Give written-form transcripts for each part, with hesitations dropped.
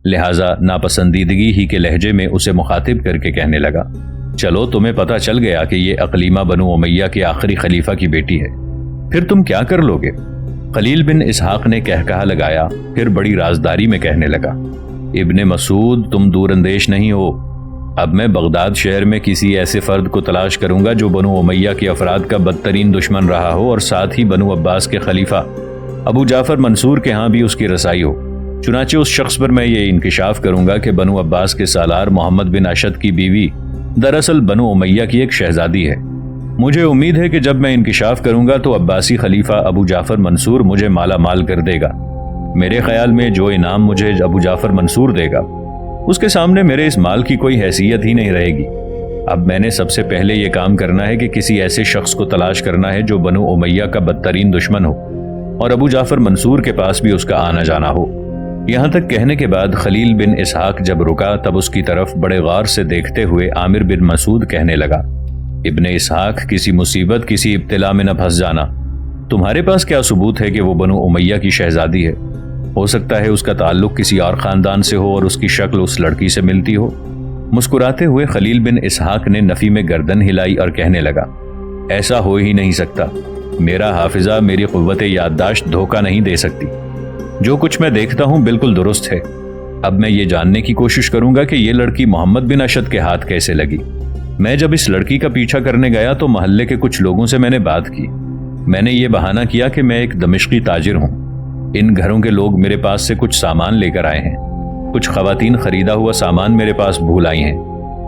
لہٰذا ناپسندیدگی ہی کے لہجے میں اسے مخاطب کر کے کہنے لگا، چلو تمہیں پتہ چل گیا کہ یہ اقلیمہ بنو امیہ کے آخری خلیفہ کی بیٹی ہے، پھر تم کیا کر لوگے؟ خلیل بن اسحاق نے کہا لگایا، پھر بڑی رازداری میں کہنے لگا، ابن مسعود تم دور اندیش نہیں ہو، اب میں بغداد شہر میں کسی ایسے فرد کو تلاش کروں گا جو بنو امیہ کے افراد کا بدترین دشمن رہا ہو اور ساتھ ہی بنو عباس کے خلیفہ ابو جعفر منصور کے ہاں بھی اس کی رسائی ہو۔ چنانچہ اس شخص پر میں یہ انکشاف کروں گا کہ بنو عباس کے سالار محمد بن اشد کی بیوی دراصل بنو امیہ کی ایک شہزادی ہے۔ مجھے امید ہے کہ جب میں انکشاف کروں گا تو عباسی خلیفہ ابو جعفر منصور مجھے مالا مال کر دے گا۔ میرے خیال میں جو انعام مجھے ابو جعفر منصور دے گا اس کے سامنے میرے اس مال کی کوئی حیثیت ہی نہیں رہے گی۔ اب میں نے سب سے پہلے یہ کام کرنا ہے کہ کسی ایسے شخص کو تلاش کرنا ہے جو بنو امیہ کا بدترین دشمن ہو اور ابو جعفر منصور کے پاس بھی اس کا آنا جانا ہو۔ یہاں تک کہنے کے بعد خلیل بن اسحاق جب رکا تب اس کی طرف بڑے غور سے دیکھتے ہوئے عامر بن مسعود کہنے لگا، ابن اسحاق کسی مصیبت کسی ابتلا میں نہ پھنس جانا، تمہارے پاس کیا ثبوت ہے کہ وہ بنو امیہ کی شہزادی ہے؟ ہو سکتا ہے اس کا تعلق کسی اور خاندان سے ہو اور اس کی شکل اس لڑکی سے ملتی ہو۔ مسکراتے ہوئے خلیل بن اسحاق نے نفی میں گردن ہلائی اور کہنے لگا، ایسا ہو ہی نہیں سکتا، میرا حافظہ میری قوت یادداشت دھوکہ نہیں دے سکتی، جو کچھ میں دیکھتا ہوں بالکل درست ہے۔ اب میں یہ جاننے کی کوشش کروں گا کہ یہ لڑکی محمد بن اشد کے ہاتھ کیسے لگی۔ میں جب اس لڑکی کا پیچھا کرنے گیا تو محلے کے کچھ لوگوں سے میں نے بات کی، میں نے یہ بہانہ کیا کہ میں ایک دمشقی تاجر ہوں، ان گھروں کے لوگ میرے پاس سے کچھ سامان لے کر آئے ہیں، کچھ خواتین خریدا ہوا سامان میرے پاس بھول آئی ہیں،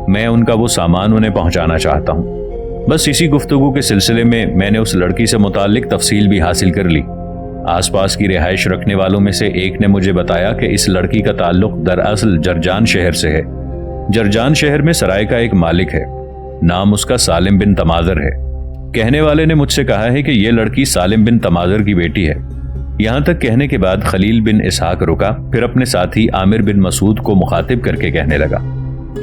میں ان کا وہ سامان انہیں پہنچانا چاہتا ہوں۔ بس اسی گفتگو کے سلسلے میں نے اس لڑکی سے متعلق تفصیل بھی حاصل کر لی۔ آس پاس کی رہائش رکھنے والوں میں سے ایک نے مجھے بتایا کہ اس لڑکی کا تعلق دراصل جرجان شہر سے ہے۔ جرجان شہر میں سرائے کا ایک مالک ہے، نام اس کا سالم بن تماذر ہے۔ کہنے والے نے مجھ سے کہا ہے کہ یہ لڑکی سالم بن تماذر کی بیٹی ہے۔ یہاں تک کہنے کے بعد خلیل بن اسحاق رکا، پھر اپنے ساتھی عامر بن مسعود کو مخاطب کر کے کہنے لگا،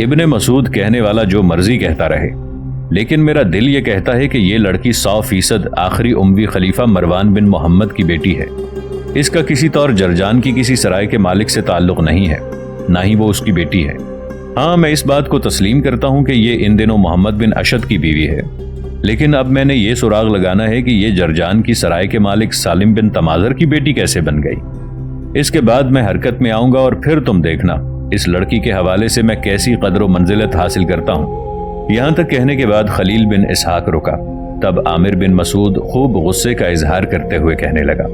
ابن مسعود کہنے والا جو مرضی کہتا رہے، لیکن میرا دل یہ کہتا ہے کہ یہ لڑکی 100% آخری اموی خلیفہ مروان بن محمد کی بیٹی ہے۔ اس کا کسی طور جرجان کی کسی سرائے کے مالک سے تعلق نہیں ہے، نہ ہی وہ اس کی بیٹی ہے۔ ہاں میں اس بات کو تسلیم کرتا ہوں کہ یہ ان دنوں محمد بن اشد کی بیوی ہے، لیکن اب میں نے یہ سراغ لگانا ہے کہ یہ جرجان کی سرائے کے مالک سالم بن تماذر کی بیٹی کیسے بن گئی۔ اس کے بعد میں حرکت میں آؤں گا اور پھر تم دیکھنا اس لڑکی کے حوالے سے میں کیسی قدر و منزلت حاصل کرتا ہوں۔ یہاں تک کہنے کے بعد خلیل بن اسحاق رکا، تب عامر بن مسعود خوب غصے کا اظہار کرتے ہوئے کہنے لگا،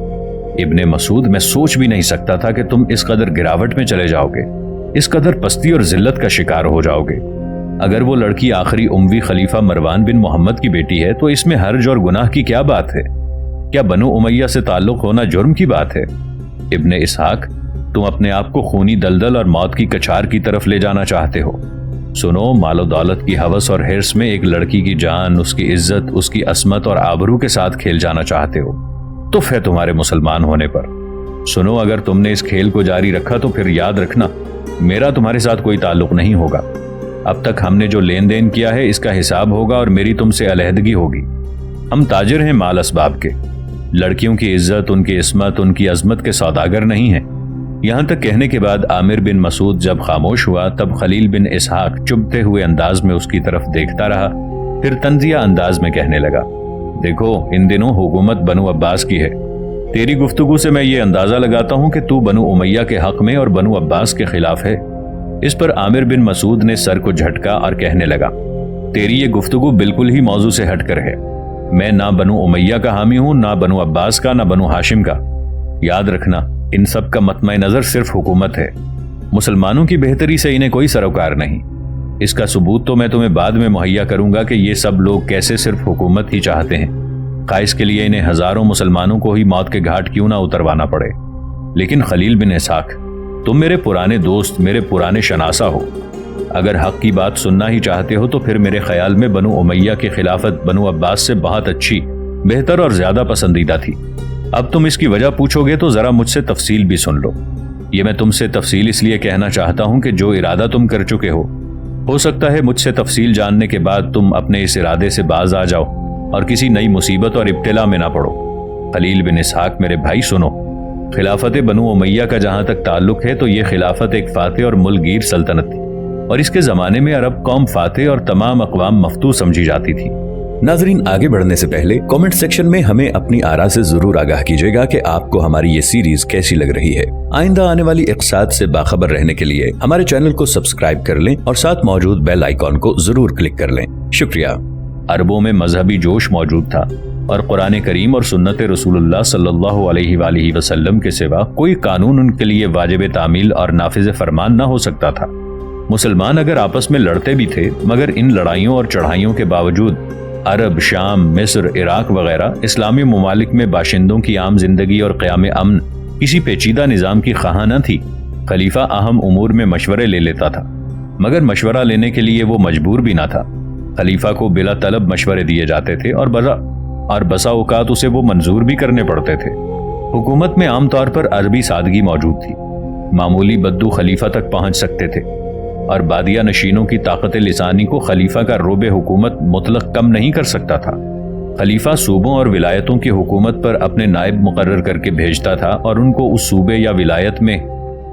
ابن مسعود میں سوچ بھی نہیں سکتا تھا کہ تم اس قدر گراوٹ میں چلے جاؤ گے، اس قدر پستی اور ذلت کا شکار ہو جاؤ گے۔ اگر وہ لڑکی آخری اموی خلیفہ مروان بن محمد کی بیٹی ہے تو اس میں حرج اور گناہ کی کیا بات ہے؟ کیا بنو امیہ سے تعلق ہونا جرم کی بات ہے؟ ابن اسحاق تم اپنے آپ کو خونی دلدل اور موت کی کچھار کی طرف لے جانا چاہتے ہو۔ سنو، مال و دولت کی ہوس اور حرص میں ایک لڑکی کی جان، اس کی عزت، اس کی عصمت اور آبرو کے ساتھ کھیل جانا چاہتے ہو، تف ہے تمہارے مسلمان ہونے پر۔ سنو، اگر تم نے اس کھیل کو جاری رکھا تو پھر یاد رکھنا میرا تمہارے ساتھ کوئی تعلق نہیں ہوگا۔ اب تک ہم نے جو لین دین کیا ہے اس کا حساب ہوگا اور میری تم سے علیحدگی ہوگی۔ ہم تاجر ہیں مال اسباب کے، لڑکیوں کی عزت، ان کی عصمت، ان کی عظمت کے سوداگر نہیں ہیں۔ یہاں تک کہنے کے بعد عامر بن مسعود جب خاموش ہوا تب خلیل بن اسحاق چبھتے ہوئے انداز میں اس کی طرف دیکھتا رہا، پھر طنزیہ انداز میں کہنے لگا، دیکھو ان دنوں حکومت بنو عباس کی ہے، تیری گفتگو سے میں یہ اندازہ لگاتا ہوں کہ تو بنو امیہ کے حق میں اور بنو عباس کے خلاف ہے۔ اس پر عامر بن مسعود نے سر کو جھٹکا اور کہنے لگا، تیری یہ گفتگو بالکل ہی موضوع سے ہٹ کر ہے، میں نہ بنو امیہ کا حامی ہوں، نہ بنو عباس کا، نہ بنو ہاشم کا۔ یاد رکھنا ان سب کا مطمع نظر صرف حکومت ہے، مسلمانوں کی بہتری سے انہیں کوئی سروکار نہیں۔ اس کا ثبوت تو میں تمہیں بعد میں مہیا کروں گا کہ یہ سب لوگ کیسے صرف حکومت ہی چاہتے ہیں، خواہ اس کے لیے انہیں ہزاروں مسلمانوں کو ہی موت کے گھاٹ کیوں نہ اتروانا پڑے۔ لیکن خلیل بن اسحاق تم میرے پرانے دوست، میرے پرانے شناسہ ہو، اگر حق کی بات سننا ہی چاہتے ہو تو پھر میرے خیال میں بنو امیہ کی خلافت بنو عباس سے بہت اچھی، بہتر اور زیادہ پسندیدہ تھی۔ اب تم اس کی وجہ پوچھو گے تو ذرا مجھ سے تفصیل بھی سن لو۔ یہ میں تم سے تفصیل اس لیے کہنا چاہتا ہوں کہ جو ارادہ تم کر چکے ہو سکتا ہے مجھ سے تفصیل جاننے کے بعد تم اپنے اس ارادے سے باز آ جاؤ اور کسی نئی مصیبت اور ابتلا میں نہ پڑو۔ خلیل بن اسحاق میرے بھائی سنو، خلافت بنو امیہ کا جہاں تک تعلق ہے تو یہ خلافت ایک فاتح اور ملک گیر سلطنت تھی، اور اس کے زمانے میں عرب قوم فاتح اور تمام اقوام مفتوح سمجھی جاتی تھی۔ ناظرین، آگے بڑھنے سے پہلے کامنٹ سیکشن میں ہمیں اپنی آراء سے ضرور آگاہ کیجیے گا کہ آپ کو ہماری یہ سیریز کیسی لگ رہی ہے۔ آئندہ آنے والی اقساط سے باخبر رہنے کے لیے ہمارے چینل کو سبسکرائب کر لیں اور ساتھ موجود بیل آئیکن کو ضرور کلک کر لیں۔ شکریہ۔ عربوں میں مذہبی جوش موجود تھا، اور قرآن کریم اور سنت رسول اللہ صلی اللہ علیہ وآلہ وسلم کے سوا کوئی قانون ان کے لیے واجب تعمیل اور نافذ فرمان نہ ہو سکتا تھا۔ مسلمان اگر آپس میں لڑتے بھی تھے، مگر ان لڑائیوں اور چڑھائیوں کے باوجود عرب، شام، مصر، عراق وغیرہ اسلامی ممالک میں باشندوں کی عام زندگی اور قیام امن کسی پیچیدہ نظام کی خواہاں نہ تھی۔ خلیفہ اہم امور میں مشورے لے لیتا تھا، مگر مشورہ لینے کے لیے وہ مجبور بھی نہ تھا۔ خلیفہ کو بلا طلب مشورے دیے جاتے تھے اور بسا اوقات اسے وہ منظور بھی کرنے پڑتے تھے۔ حکومت میں عام طور پر عربی سادگی موجود تھی، معمولی بدو خلیفہ تک پہنچ سکتے تھے، اور بادیہ نشینوں کی طاقت لسانی کو خلیفہ کا رعب حکومت مطلق کم نہیں کر سکتا تھا۔ خلیفہ صوبوں اور ولایتوں کی حکومت پر اپنے نائب مقرر کر کے بھیجتا تھا، اور ان کو اس صوبے یا ولایت میں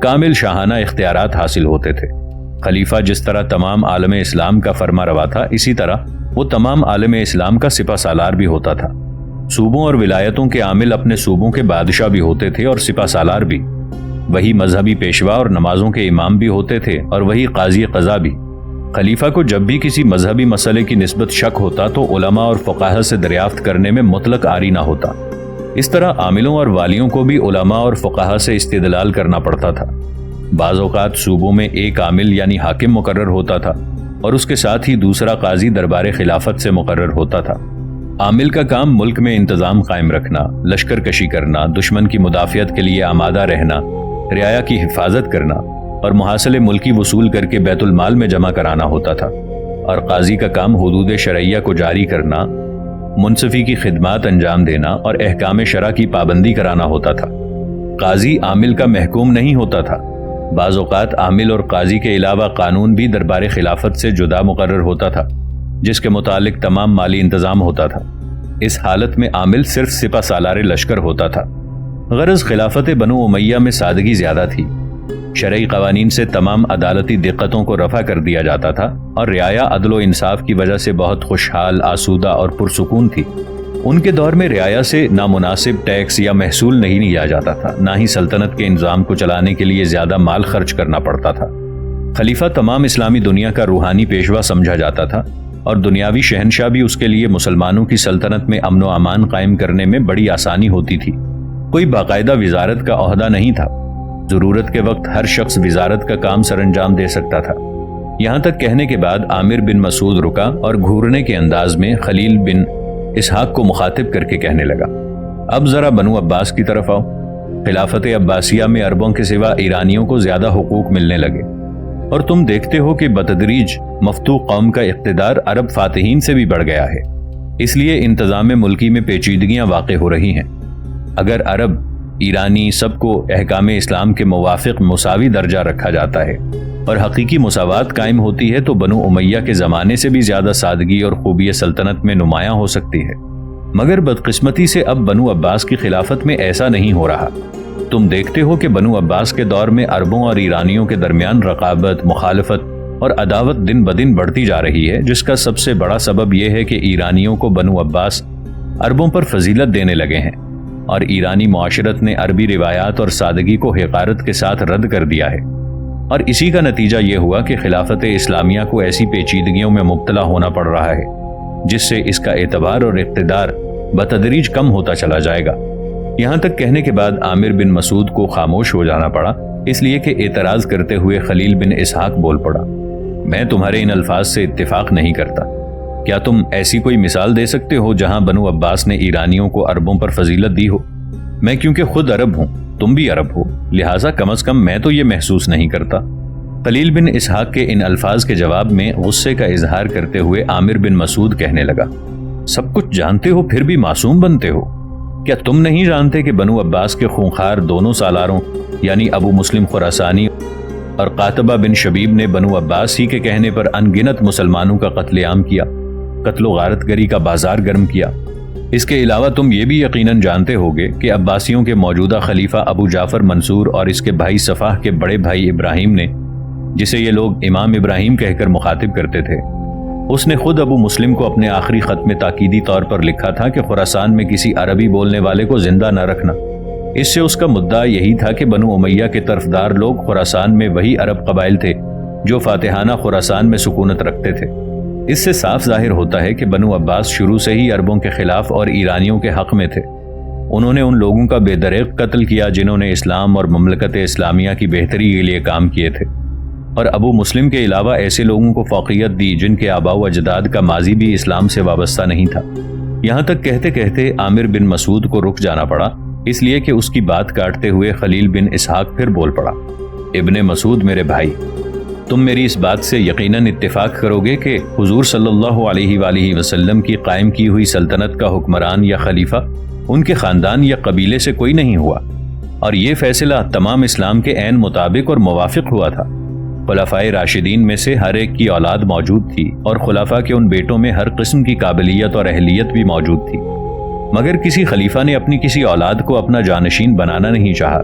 کامل شاہانہ اختیارات حاصل ہوتے تھے۔ خلیفہ جس طرح تمام عالم اسلام کا فرما روا تھا، اسی طرح وہ تمام عالم اسلام کا سپہ سالار بھی ہوتا تھا۔ صوبوں اور ولایتوں کے عامل اپنے صوبوں کے بادشاہ بھی ہوتے تھے اور سپہ سالار بھی، وہی مذہبی پیشوا اور نمازوں کے امام بھی ہوتے تھے، اور وہی قاضی قضا بھی۔ خلیفہ کو جب بھی کسی مذہبی مسئلے کی نسبت شک ہوتا تو علماء اور فقہاء سے دریافت کرنے میں مطلق آری نہ ہوتا۔ اس طرح عاملوں اور والیوں کو بھی علماء اور فقہاء سے استدلال کرنا پڑتا تھا۔ بعض اوقات صوبوں میں ایک عامل یعنی حاکم مقرر ہوتا تھا، اور اس کے ساتھ ہی دوسرا قاضی دربار خلافت سے مقرر ہوتا تھا۔ عامل کا کام ملک میں انتظام قائم رکھنا، لشکر کشی کرنا، دشمن کی مدافعت کے لیے آمادہ رہنا، رعایا کی حفاظت کرنا، اور محاصلے ملکی وصول کر کے بیت المال میں جمع کرانا ہوتا تھا۔ اور قاضی کا کام حدود شرعیہ کو جاری کرنا، منصفی کی خدمات انجام دینا اور احکام شرع کی پابندی کرانا ہوتا تھا۔ قاضی عامل کا محکوم نہیں ہوتا تھا۔ بعض اوقات عامل اور قاضی کے علاوہ قانون بھی دربار خلافت سے جدا مقرر ہوتا تھا، جس کے متعلق تمام مالی انتظام ہوتا تھا۔ اس حالت میں عامل صرف سپہ سالار لشکر ہوتا تھا۔ غرض خلافت بنو امیہ میں سادگی زیادہ تھی۔ شرعی قوانین سے تمام عدالتی دقتوں کو رفع کر دیا جاتا تھا، اور رعایا عدل و انصاف کی وجہ سے بہت خوشحال، آسودہ اور پرسکون تھی۔ ان کے دور میں رعایا سے نامناسب ٹیکس یا محصول نہیں لیا جاتا تھا، نہ ہی سلطنت کے انظام کو چلانے کے لیے زیادہ مال خرچ کرنا پڑتا تھا۔ خلیفہ تمام اسلامی دنیا کا روحانی پیشوا سمجھا جاتا تھا، اور دنیاوی شہنشاہ بھی اس کے لیے مسلمانوں کی سلطنت میں امن و امان قائم کرنے میں بڑی آسانی ہوتی تھی۔ کوئی باقاعدہ وزارت کا عہدہ نہیں تھا، ضرورت کے وقت ہر شخص وزارت کا کام سر انجام دے سکتا تھا۔ یہاں تک کہنے کے بعد عامر بن مسعود رکا اور گھورنے کے انداز میں خلیل بن اسحاق کو مخاطب کر کے کہنے لگا، اب ذرا بنو عباس کی طرف آؤ۔ خلافت عباسیہ میں عربوں کے سوا ایرانیوں کو زیادہ حقوق ملنے لگے، اور تم دیکھتے ہو کہ بتدریج مفتوح قوم کا اقتدار عرب فاتحین سے بھی بڑھ گیا ہے، اس لیے انتظام ملکی میں پیچیدگیاں واقع ہو رہی ہیں۔ اگر عرب، ایرانی سب کو احکام اسلام کے موافق مساوی درجہ رکھا جاتا ہے اور حقیقی مساوات قائم ہوتی ہے تو بنو امیہ کے زمانے سے بھی زیادہ سادگی اور خوبی سلطنت میں نمایاں ہو سکتی ہے۔ مگر بدقسمتی سے اب بنو عباس کی خلافت میں ایسا نہیں ہو رہا۔ تم دیکھتے ہو کہ بنو عباس کے دور میں عربوں اور ایرانیوں کے درمیان رقابت، مخالفت اور عداوت دن بدن بڑھتی جا رہی ہے، جس کا سب سے بڑا سبب یہ ہے کہ ایرانیوں کو بنو عباس عربوں پر فضیلت دینے لگے ہیں، اور ایرانی معاشرت نے عربی روایات اور سادگی کو حقارت کے ساتھ رد کر دیا ہے۔ اور اسی کا نتیجہ یہ ہوا کہ خلافت اسلامیہ کو ایسی پیچیدگیوں میں مبتلا ہونا پڑ رہا ہے جس سے اس کا اعتبار اور اقتدار بتدریج کم ہوتا چلا جائے گا۔ یہاں تک کہنے کے بعد عامر بن مسعود کو خاموش ہو جانا پڑا، اس لیے کہ اعتراض کرتے ہوئے خلیل بن اسحاق بول پڑا، میں تمہارے ان الفاظ سے اتفاق نہیں کرتا۔ کیا تم ایسی کوئی مثال دے سکتے ہو جہاں بنو عباس نے ایرانیوں کو عربوں پر فضیلت دی ہو؟ میں کیونکہ خود عرب ہوں، تم بھی عرب ہو، لہٰذا کم از کم میں تو یہ محسوس نہیں کرتا۔ خلیل بن اسحاق کے ان الفاظ کے جواب میں غصے کا اظہار کرتے ہوئے عامر بن مسعود کہنے لگا، سب کچھ جانتے ہو پھر بھی معصوم بنتے ہو؟ کیا تم نہیں جانتے کہ بنو عباس کے خونخوار دونوں سالاروں یعنی ابو مسلم خراسانی اور قاتبہ بن شبیب نے بنو عباس ہی کے کہنے پر ان گنت مسلمانوں کا قتل عام کیا، قتل و غارت گری کا بازار گرم کیا؟ اس کے علاوہ تم یہ بھی یقیناً جانتے ہوگے کہ عباسیوں کے موجودہ خلیفہ ابو جعفر منصور اور اس کے بھائی صفاح کے بڑے بھائی ابراہیم نے، جسے یہ لوگ امام ابراہیم کہہ کر مخاطب کرتے تھے، اس نے خود ابو مسلم کو اپنے آخری خط میں تاکیدی طور پر لکھا تھا کہ خراسان میں کسی عربی بولنے والے کو زندہ نہ رکھنا۔ اس سے اس کا مدعا یہی تھا کہ بنو امیہ کے طرفدار لوگ خراسان میں وہی عرب قبائل تھے جو فاتحانہ خراسان میں سکونت رکھتے تھے۔ اس سے صاف ظاہر ہوتا ہے کہ بنو عباس شروع سے ہی عربوں کے خلاف اور ایرانیوں کے حق میں تھے۔ انہوں نے ان لوگوں کا بے دریغ قتل کیا جنہوں نے اسلام اور مملکت اسلامیہ کی بہتری کے لیے کام کیے تھے، اور ابو مسلم کے علاوہ ایسے لوگوں کو فوقیت دی جن کے آباء و اجداد کا ماضی بھی اسلام سے وابستہ نہیں تھا۔ یہاں تک کہتے کہتے عامر بن مسعود کو رک جانا پڑا، اس لیے کہ اس کی بات کاٹتے ہوئے خلیل بن اسحاق پھر بول پڑا۔ ابن مسعود میرے بھائی، تم میری اس بات سے یقیناً اتفاق کرو گے کہ حضور صلی اللہ علیہ وآلہ وسلم کی قائم کی ہوئی سلطنت کا حکمران یا خلیفہ ان کے خاندان یا قبیلے سے کوئی نہیں ہوا، اور یہ فیصلہ تمام اسلام کے عین مطابق اور موافق ہوا تھا۔ خلفائے راشدین میں سے ہر ایک کی اولاد موجود تھی، اور خلفاء کے ان بیٹوں میں ہر قسم کی قابلیت اور اہلیت بھی موجود تھی، مگر کسی خلیفہ نے اپنی کسی اولاد کو اپنا جانشین بنانا نہیں چاہا،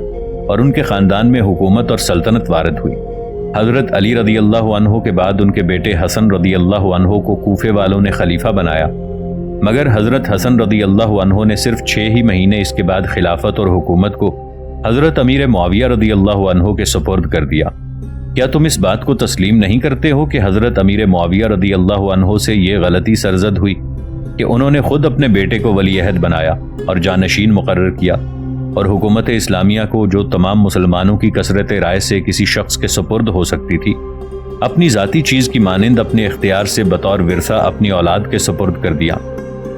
اور ان کے خاندان میں حکومت اور سلطنت وارد ہوئی۔ حضرت علی رضی اللہ عنہ کے بعد ان کے بیٹے حسن رضی اللہ عنہ کو کوفے والوں نے خلیفہ بنایا، مگر حضرت حسن رضی اللہ عنہ نے صرف 6 ہی مہینے اس کے بعد خلافت اور حکومت کو حضرت امیر معاویہ رضی اللہ عنہ کے سپرد کر دیا۔ کیا تم اس بات کو تسلیم نہیں کرتے ہو کہ حضرت امیر معاویہ رضی اللہ عنہ سے یہ غلطی سرزد ہوئی کہ انہوں نے خود اپنے بیٹے کو ولی عہد بنایا اور جانشین مقرر کیا، اور حکومت اسلامیہ کو جو تمام مسلمانوں کی کثرت رائے سے کسی شخص کے سپرد ہو سکتی تھی، اپنی ذاتی چیز کی مانند اپنے اختیار سے بطور ورثہ اپنی اولاد کے سپرد کر دیا؟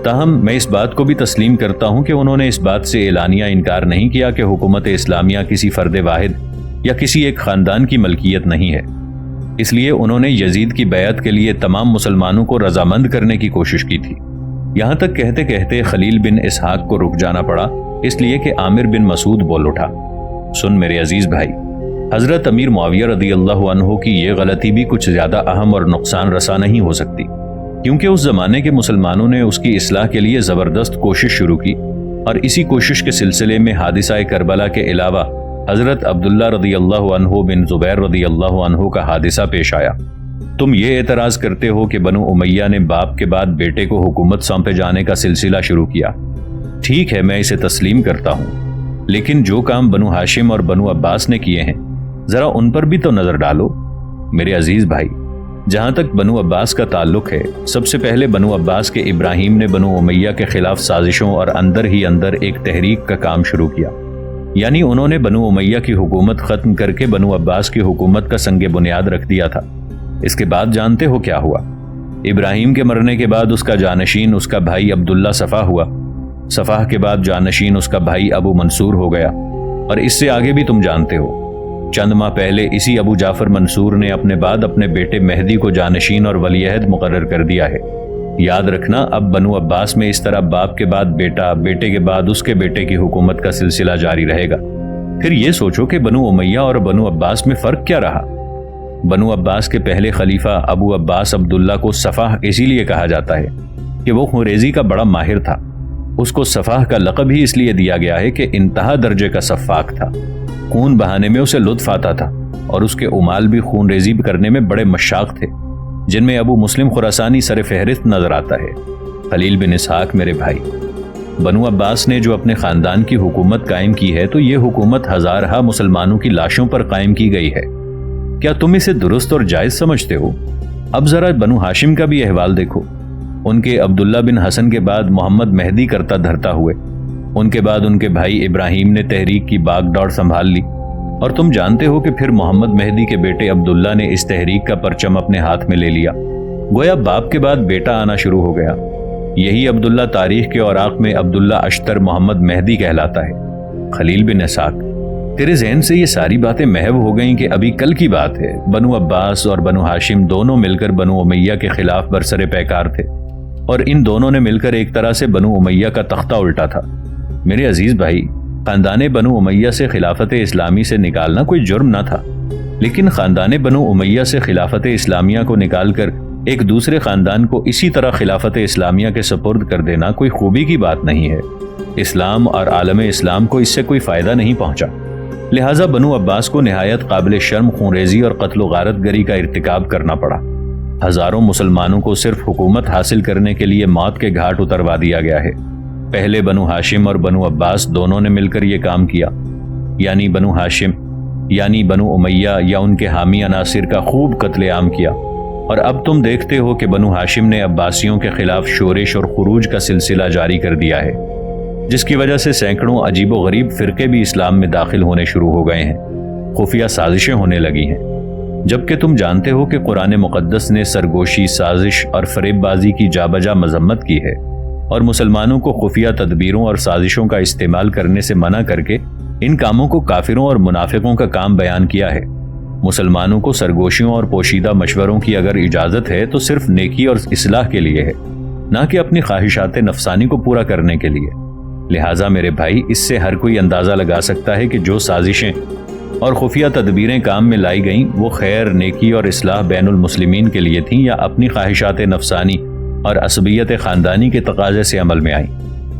تاہم میں اس بات کو بھی تسلیم کرتا ہوں کہ انہوں نے اس بات سے اعلانیہ انکار نہیں کیا کہ حکومت اسلامیہ کسی فرد واحد یا کسی ایک خاندان کی ملکیت نہیں ہے۔ اس لیے انہوں نے یزید کی بیعت کے لیے تمام مسلمانوں کو رضامند کرنے کی کوشش کی تھی۔ یہاں تک کہتے کہتے خلیل بن اسحاق کو رک جانا پڑا، اس لیے کہ عامر بن مسعود بول اٹھا، سن میرے عزیز بھائی، حضرت امیر معاویہ رضی اللہ عنہ کی یہ غلطی بھی کچھ زیادہ اہم اور نقصان رسا نہیں ہو سکتی، کیونکہ اس زمانے کے مسلمانوں نے اس کی اصلاح کے لیے زبردست کوشش شروع کی، اور اسی کوشش کے سلسلے میں حادثہ کربلا کے علاوہ حضرت عبداللہ رضی اللہ عنہ بن زبیر رضی اللہ عنہ کا حادثہ پیش آیا۔ تم یہ اعتراض کرتے ہو کہ بنو امیہ نے باپ کے بعد بیٹے کو حکومت سونپے جانے کا سلسلہ شروع کیا۔ ٹھیک ہے، میں اسے تسلیم کرتا ہوں، لیکن جو کام بنو ہاشم اور بنو عباس نے کیے ہیں ذرا ان پر بھی تو نظر ڈالو میرے عزیز بھائی۔ جہاں تک بنو عباس کا تعلق ہے، سب سے پہلے بنو عباس کے ابراہیم نے بنو امیہ کے خلاف سازشوں اور اندر ہی اندر ایک تحریک کا کام شروع کیا، یعنی انہوں نے بنو امیہ کی حکومت ختم کر کے بنو عباس کی حکومت کا سنگ بنیاد رکھ دیا تھا۔ اس کے بعد جانتے ہو کیا ہوا؟ ابراہیم کے مرنے کے بعد اس کا جانشین اس کا بھائی عبداللہ صفا ہوا، صفا کے بعد جانشین اس کا بھائی ابو منصور ہو گیا، اور اس سے آگے بھی تم جانتے ہو۔ چند ماہ پہلے اسی ابو جعفر منصور نے اپنے بعد اپنے بیٹے مہدی کو جانشین اور ولی عہد مقرر کر دیا ہے۔ یاد رکھنا، اب بنو عباس میں اس طرح باپ کے بعد بیٹا، بیٹے کے بعد اس کے بیٹے کی حکومت کا سلسلہ جاری رہے گا۔ پھر یہ سوچو کہ بنو امیہ اور بنو عباس میں فرق کیا رہا۔ بنو عباس کے پہلے خلیفہ ابو عباس عبداللہ کو صفاح اسی لیے کہا جاتا ہے کہ وہ خونریزی کا بڑا ماہر تھا۔ اس کو صفاح کا لقب ہی اس لیے دیا گیا ہے کہ انتہا درجے کا سفاک تھا، خون بہانے میں اسے لطف آتا تھا، اور اس کے امال بھی خون ریزی کرنے میں بڑے مشاق تھے، جن میں ابو مسلم خراسانی سر فہرست نظر آتا ہے۔ خلیل بن اسحاق میرے بھائی، بنو عباس نے جو اپنے خاندان کی حکومت قائم کی ہے تو یہ حکومت ہزارہا مسلمانوں کی لاشوں پر قائم کی گئی ہے۔ کیا تم اسے درست اور جائز سمجھتے ہو؟ اب ذرا بنو ہاشم کا بھی احوال دیکھو۔ ان کے عبداللہ بن حسن کے بعد محمد مہدی کرتا دھرتا ہوئے، ان کے بعد ان کے بھائی ابراہیم نے تحریک کی باغ ڈور سنبھال لی، اور تم جانتے ہو کہ پھر محمد مہدی کے بیٹے عبداللہ نے اس تحریک کا پرچم اپنے ہاتھ میں لے لیا، گویا باپ کے بعد بیٹا آنا شروع ہو گیا۔ یہی عبداللہ تاریخ کے اوراق میں عبداللہ اشتر محمد مہدی کہلاتا ہے۔ خلیل بن اسحاق، تیرے ذہن سے یہ ساری باتیں محو ہو گئیں کہ ابھی کل کی بات ہے بنو عباس اور بنو ہاشم دونوں مل کر بنو امیہ کے خلاف برسر پیکار تھے، اور ان دونوں نے مل کر ایک طرح سے بنو امیہ کا تختہ الٹا تھا۔ میرے عزیز بھائی، خاندان بنو امیہ سے خلافت اسلامی سے نکالنا کوئی جرم نہ تھا، لیکن خاندان بنو امیہ سے خلافت اسلامیہ کو نکال کر ایک دوسرے خاندان کو اسی طرح خلافت اسلامیہ کے سپرد کر دینا کوئی خوبی کی بات نہیں ہے۔ اسلام اور عالم اسلام کو اس سے کوئی فائدہ نہیں پہنچا، لہٰذا بنو عباس کو نہایت قابل شرم خونریزی اور قتل و غارت گری کا ارتکاب کرنا پڑا۔ ہزاروں مسلمانوں کو صرف حکومت حاصل کرنے کے لیے موت کے گھاٹ اتروا دیا گیا ہے۔ پہلے بنو ہاشم اور بنو عباس دونوں نے مل کر یہ کام کیا، یعنی بنو ہاشم یعنی بنو امیہ یا ان کے حامی عناصر کا خوب قتل عام کیا، اور اب تم دیکھتے ہو کہ بنو ہاشم نے عباسیوں کے خلاف شورش اور خروج کا سلسلہ جاری کر دیا ہے، جس کی وجہ سے سینکڑوں عجیب و غریب فرقے بھی اسلام میں داخل ہونے شروع ہو گئے ہیں، خفیہ سازشیں ہونے لگی ہیں، جبکہ تم جانتے ہو کہ قرآن مقدس نے سرگوشی، سازش اور فریب بازی کی جا بجا مذمت کی ہے، اور مسلمانوں کو خفیہ تدبیروں اور سازشوں کا استعمال کرنے سے منع کر کے ان کاموں کو کافروں اور منافقوں کا کام بیان کیا ہے۔ مسلمانوں کو سرگوشیوں اور پوشیدہ مشوروں کی اگر اجازت ہے تو صرف نیکی اور اصلاح کے لیے ہے، نہ کہ اپنی خواہشات نفسانی کو پورا کرنے کے لیے۔ لہٰذا میرے بھائی، اس سے ہر کوئی اندازہ لگا سکتا ہے کہ جو سازشیں اور خفیہ تدبیریں کام میں لائی گئیں وہ خیر، نیکی اور اصلاح بین المسلمین کے لیے تھیں، یا اپنی خواہشات نفسانی اور عصبیت خاندانی کے تقاضے سے عمل میں آئیں۔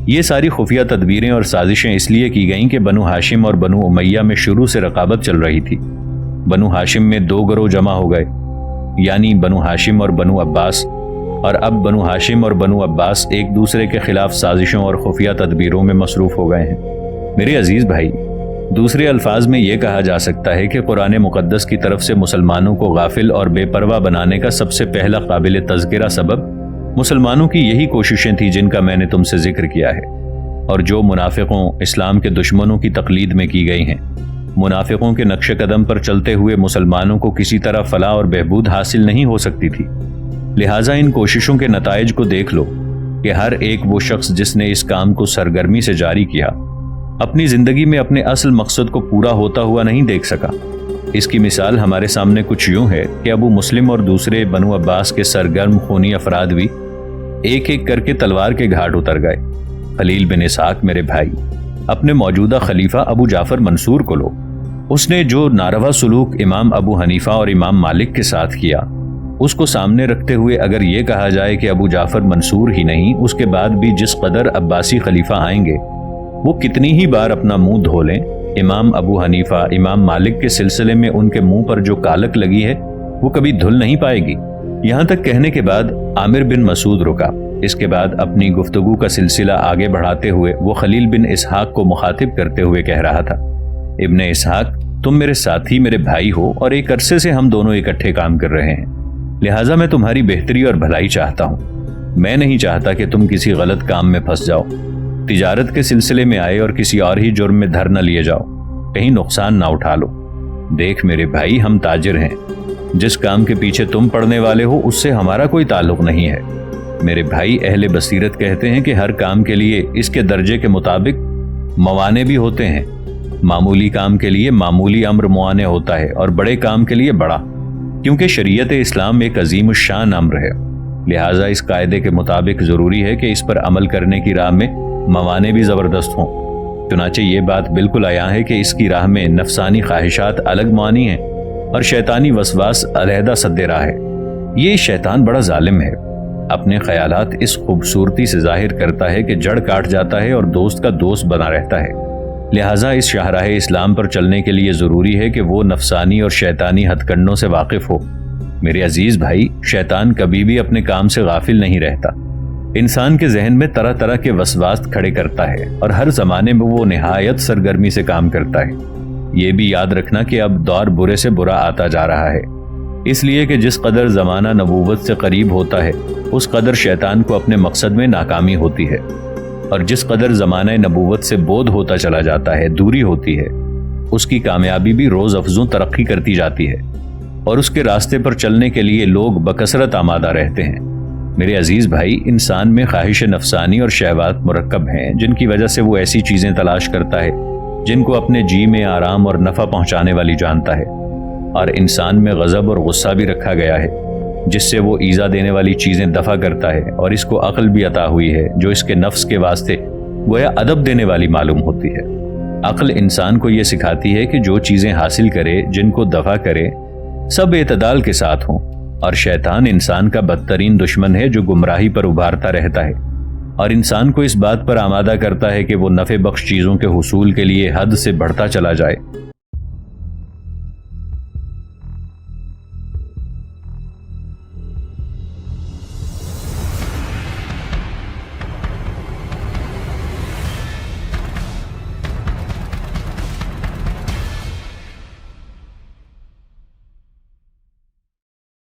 یہ ساری خفیہ تدبیریں اور سازشیں اس لیے کی گئیں کہ بنو ہاشم اور بنو امیہ میں شروع سے رقابت چل رہی تھی۔ بنو ہاشم میں دو گروہ جمع ہو گئے، یعنی بنو ہاشم اور بنو عباس، اور اب بنو ہاشم اور بنو عباس ایک دوسرے کے خلاف سازشوں اور خفیہ تدبیروں میں مصروف ہو گئے ہیں۔ میرے عزیز بھائی، دوسرے الفاظ میں یہ کہا جا سکتا ہے کہ قرآن مقدس کی طرف سے مسلمانوں کو غافل اور بے پرواہ بنانے کا سب سے پہلا قابل تذکرہ سبب مسلمانوں کی یہی کوششیں تھیں جن کا میں نے تم سے ذکر کیا ہے، اور جو منافقوں، اسلام کے دشمنوں کی تقلید میں کی گئی ہیں۔ منافقوں کے نقش قدم پر چلتے ہوئے مسلمانوں کو کسی طرح فلاح اور بہبود حاصل نہیں ہو سکتی تھی۔ لہٰذا ان کوششوں کے نتائج کو دیکھ لو کہ ہر ایک وہ شخص جس نے اس کام کو سرگرمی سے جاری کیا، اپنی زندگی میں اپنے اصل مقصد کو پورا ہوتا ہوا نہیں دیکھ سکا۔ اس کی مثال ہمارے سامنے کچھ یوں ہے کہ ابو مسلم اور دوسرے بنو عباس کے سرگرم خونی افراد بھی ایک ایک کر کے تلوار کے گھاٹ اتر گئے۔ خلیل بن اسحاق میرے بھائی، اپنے موجودہ خلیفہ ابو جعفر منصور کو لو، اس نے جو ناروا سلوک امام ابو حنیفہ اور امام مالک کے ساتھ کیا، اس کو سامنے رکھتے ہوئے اگر یہ کہا جائے کہ ابو جعفر منصور ہی نہیں، اس کے بعد بھی جس قدر عباسی خلیفہ آئیں گے وہ کتنی ہی بار اپنا منہ دھو لیں، امام ابو حنیفہ، امام مالک کے سلسلے میں ان کے منہ پر جو کالک لگی ہے وہ کبھی دھل نہیں پائے گی۔ یہاں تک کہنے کے بعد عامر بن مسعود رکا۔ اس کے بعد اپنی گفتگو کا سلسلہ آگے بڑھاتے ہوئے وہ خلیل بن اسحاق کو مخاطب کرتے ہوئے کہہ رہا تھا، ابن اسحاق، تم میرے ساتھی، میرے بھائی ہو، اور ایک عرصے سے ہم دونوں اکٹھے کام کر رہے ہیں، لہٰذا میں تمہاری بہتری اور بھلائی چاہتا ہوں۔ میں نہیں چاہتا کہ تم کسی غلط کام میں پھنس جاؤ، تجارت کے سلسلے میں آئے اور کسی اور ہی جرم میں دھر نہ لیے جاؤ، کہیں نقصان نہ اٹھا لو۔ دیکھ میرے بھائی، ہم تاجر ہیں، جس کام کے پیچھے تم پڑنے والے ہو اس سے ہمارا کوئی تعلق نہیں ہے۔ میرے بھائی، اہل بصیرت کہتے ہیں کہ ہر کام کے لیے اس کے درجے کے مطابق موانع بھی ہوتے ہیں۔ معمولی کام کے لیے معمولی امر موانع ہوتا ہے، اور بڑے کام کے لیے بڑا، کیونکہ شریعت اسلام ایک عظیم الشان امر ہے، لہٰذا اس قاعدے کے مطابق ضروری ہے کہ اس پر عمل کرنے کی راہ میں موانع بھی زبردست ہوں۔ چنانچہ یہ بات بالکل عیاں ہے کہ اس کی راہ میں نفسانی خواہشات الگ مانی ہیں اور شیطانی وسواس علیحدہ سد راہ ہے۔ یہ شیطان بڑا ظالم ہے، اپنے خیالات اس خوبصورتی سے ظاہر کرتا ہے کہ جڑ کاٹ جاتا ہے اور دوست کا دوست بنا رہتا ہے۔ لہٰذا اس شاہراہ اسلام پر چلنے کے لیے ضروری ہے کہ وہ نفسانی اور شیطانی ہتھ کنڈوں سے واقف ہو۔ میرے عزیز بھائی، شیطان کبھی بھی اپنے کام سے غافل نہیں رہتا، انسان کے ذہن میں طرح طرح کے وسواس کھڑے کرتا ہے، اور ہر زمانے میں وہ نہایت سرگرمی سے کام کرتا ہے۔ یہ بھی یاد رکھنا کہ اب دور برے سے برا آتا جا رہا ہے، اس لیے کہ جس قدر زمانہ نبوت سے قریب ہوتا ہے اس قدر شیطان کو اپنے مقصد میں ناکامی ہوتی ہے، اور جس قدر زمانہ نبوت سے بودھ ہوتا چلا جاتا ہے، دوری ہوتی ہے، اس کی کامیابی بھی روز افزوں ترقی کرتی جاتی ہے، اور اس کے راستے پر چلنے کے لیے لوگ بکثرت آمادہ رہتے ہیں۔ میرے عزیز بھائی، انسان میں خواہش نفسانی اور شہوات مرکب ہیں، جن کی وجہ سے وہ ایسی چیزیں تلاش کرتا ہے جن کو اپنے جی میں آرام اور نفع پہنچانے والی جانتا ہے، اور انسان میں غضب اور غصہ بھی رکھا گیا ہے جس سے وہ ایذا دینے والی چیزیں دفع کرتا ہے، اور اس کو عقل بھی عطا ہوئی ہے جو اس کے نفس کے واسطے گویا ادب دینے والی معلوم ہوتی ہے۔ عقل انسان کو یہ سکھاتی ہے کہ جو چیزیں حاصل کرے، جن کو دفع کرے، سب اعتدال کے ساتھ ہوں، اور شیطان انسان کا بدترین دشمن ہے جو گمراہی پر ابھارتا رہتا ہے اور انسان کو اس بات پر آمادہ کرتا ہے کہ وہ نفع بخش چیزوں کے حصول کے لیے حد سے بڑھتا چلا جائے